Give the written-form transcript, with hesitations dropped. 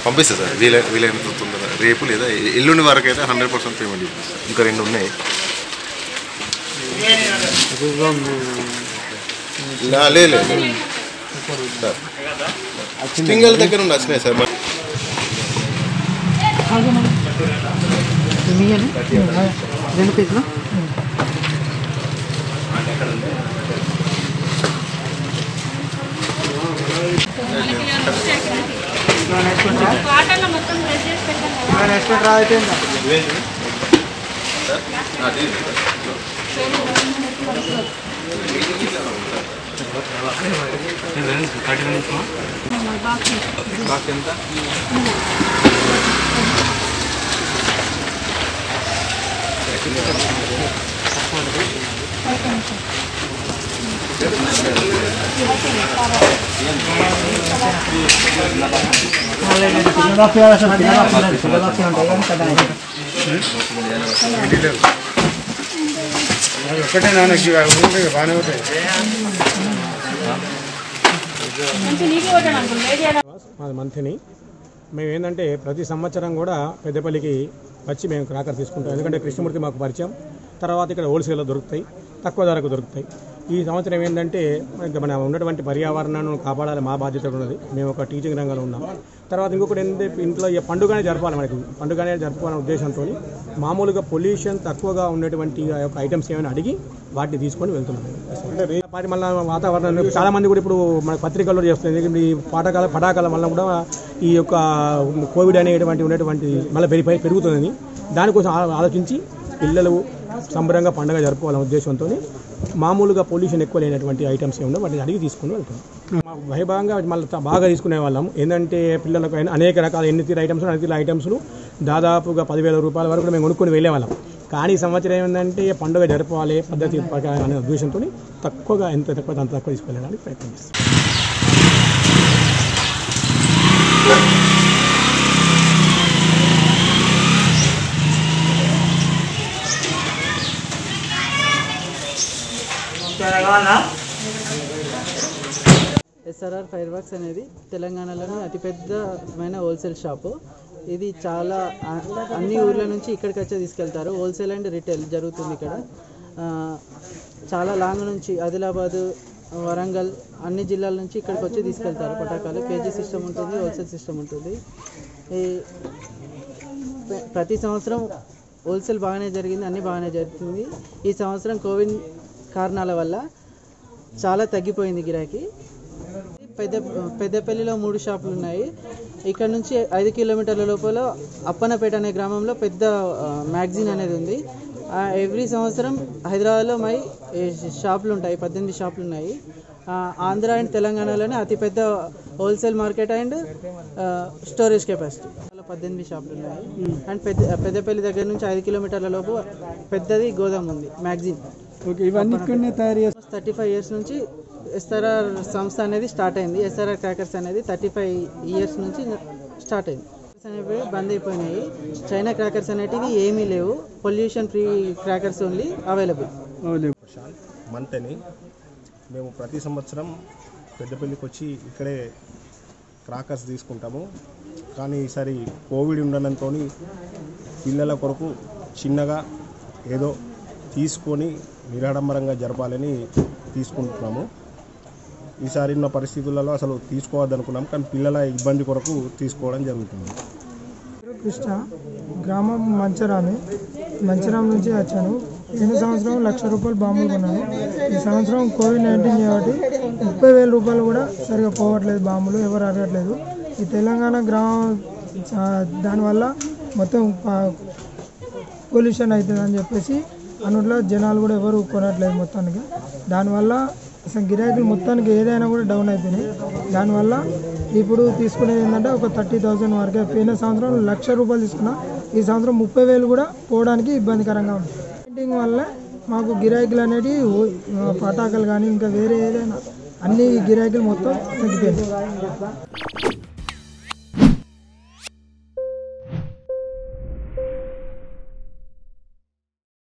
పంపిస్తా సార్ వీలైనంత తొందరగా రేపు లేదా ఎల్లుండి వరకు అయితే 100% పేమెంట్ చేస్తాను. ఇంకా 2 ఉన్నాయి. లేదు స్టింగల్ దగ్గర నుండి వచ్చినాయి సార్. ఒకటే నాన్నకి బాగానే ఉంటాయి. మాది మంత్రిని మేము ఏంటంటే ప్రతి సంవత్సరం కూడా పెద్దపల్లికి వచ్చి మేము క్రాకర్ తీసుకుంటాం. ఎందుకంటే కృష్ణమూర్తి మాకు పరిచయం, తర్వాత ఇక్కడ హోల్సేల్లో దొరుకుతాయి, తక్కువ ధరకు దొరుకుతాయి. ఈ సంవత్సరం ఏంటంటే మన ఉన్నటువంటి పర్యావరణాన్ని కాపాడాలి, మా బాధ్యత ఉన్నది. మేము ఒక టీచింగ్ రంగంలో ఉన్నాం. తర్వాత ఇంకొకటి ఏంటంటే ఇంట్లో ఇంట్లోనే జరపాలి, మనకి పండుగనే జరుపుకోవాలనే ఉద్దేశంతో మామూలుగా పొల్యూషన్ తక్కువగా ఉన్నటువంటి యొక్క ఐటమ్స్ ఏమైనా అడిగి వాటిని తీసుకొని వెళ్తున్నాం. వాటి మళ్ళీ వాతావరణం చాలామంది కూడా ఇప్పుడు మన పత్రికల్లో చేస్తుంది. ఈ పటాకాల వల్ల కూడా ఈ యొక్క కోవిడ్ అనేటువంటి ఉన్నటువంటి మళ్ళీ పెరుగుతుందని దానికోసం ఆలోచించి పిల్లలు సంబరంగా పండుగ జరుపుకోవాలనే ఉద్దేశంతో మామూలుగా పొల్యూషన్ ఎక్కువ లేనటువంటి ఐటమ్స్ ఏమన్నా వాటిని అడిగి తీసుకుని వెళ్తాం. వైభవంగా మళ్ళీ బాగా తీసుకునే వాళ్ళం. ఏంటంటే పిల్లలకు అనేక రకాల ఎన్ని తీరు ఐటమ్స్లు దాదాపుగా 10,000 రూపాయల వరకు మేము కొనుక్కొని వెళ్ళేవాళ్ళం. కానీ ఈ సంవత్సరం ఏమైందంటే పండుగ జరపాలి పద్ధతి ప్రకారం అనే ఉద్దేశంతో తక్కువగా ఎంత తక్కువ అంత తక్కువ తీసుకెళ్ళడానికి ప్రయత్నం చేస్తాం. SRR ఫైర్ వర్క్స్ అనేది తెలంగాణలోని అతిపెద్దమైన హోల్సేల్ షాపు. ఇది చాలా అన్ని ఊర్ల నుంచి ఇక్కడికి వచ్చి తీసుకెళ్తారు. హోల్సేల్ అండ్ రిటైల్ జరుగుతుంది ఇక్కడ. చాలా లాంగ్ నుంచి ఆదిలాబాదు, వరంగల్ అన్ని జిల్లాల నుంచి ఇక్కడికి వచ్చి తీసుకెళ్తారు పటాకాలు. కేజీ సిస్టమ్ ఉంటుంది, హోల్సేల్ సిస్టమ్ ఉంటుంది. ఈ ప్రతి సంవత్సరం హోల్సేల్ బాగానే జరిగింది, అన్నీ బాగానే జరుగుతుంది. ఈ సంవత్సరం కోవిడ్ కారణాల వల్ల చాలా తగ్గిపోయింది గిరాకీ. పెద్దపల్లిలో 3 షాపులు ఉన్నాయి. ఇక్కడ నుంచి 5 కిలోమీటర్ల లోపల అప్పన్నపేట అనే గ్రామంలో పెద్ద మ్యాగజైన్ అనేది ఉంది. ఎవ్రీ సంవత్సరం హైదరాబాద్లో షాపులు ఉంటాయి, 18 షాపులు ఉన్నాయి. ఆంధ్ర అండ్ తెలంగాణలోనే అతిపెద్ద wholesale market and storage capacity 18 షాపులు ఉన్నాయి. అండ్ పెద్దపల్లి దగ్గర నుంచి 5 కిలోమీటర్ల లోపు పెద్దది గోదాం ఉంది మ్యాగజైన్. ఇవన్నీ 35 ఇయర్స్ నుంచి SRR సంస్థ అనేది స్టార్ట్ అయింది. SRR క్రాకర్స్ అనేది 35 ఇయర్స్ నుంచి స్టార్ట్ అయింది. అనేవి బంద్ అయిపోయినాయి. చైనా క్రాకర్స్ అనేటివి ఏమీ లేవు. Pollution free crackers only available. Manthani మేము ప్రతి సంవత్సరం పెద్దపల్లికి వచ్చి ఇక్కడే క్రాకర్స్ తీసుకుంటాము. కానీ ఈసారి కోవిడ్ ఉండడంతో పిల్లల కొరకు చిన్నగా ఏదో తీసుకొని నిరాడంబరంగా జరపాలని తీసుకుంటున్నాము. ఈసారి ఉన్న పరిస్థితులలో అసలు తీసుకోవద్దనుకున్నాం, కానీ పిల్లల ఇబ్బంది కొరకు తీసుకోవడం జరుగుతుంది. కృష్ణ, గ్రామం మంచిరాం నుంచి వచ్చాను. ఈ సంవత్సరం 1,00,000 రూపాయలు బాంబులు కొన్నాను. ఈ సంవత్సరం కోవిడ్-19 కాబట్టి 30,000 రూపాయలు కూడా సరిగా పోవట్లేదు, బాంబులు ఎవరు అడగట్లేదు. ఈ తెలంగాణ గ్రామం దానివల్ల మొత్తం పొల్యూషన్ అవుతుంది అని చెప్పేసి అందులో జనాలు కూడా ఎవరు కొనట్లేదు మొత్తానికి. దానివల్ల అసలు గిరాకీలు మొత్తానికి ఏదైనా కూడా డౌన్ అయిపోయినాయి. దానివల్ల ఇప్పుడు తీసుకునేది ఏంటంటే ఒక 30,000 వరకే. పోయిన సంవత్సరం 1,00,000 రూపాయలు తీసుకున్నా, ఈ సంవత్సరం 30,000 కూడా పోవడానికి ఇబ్బందికరంగా ఉంది. పెయింటింగ్ వల్ల మాకు గిరాకీలు అనేవి పటాకులు కానీ ఇంకా వేరే ఏదైనా అన్ని గిరాకీలు మొత్తం తగ్గిపోయింది.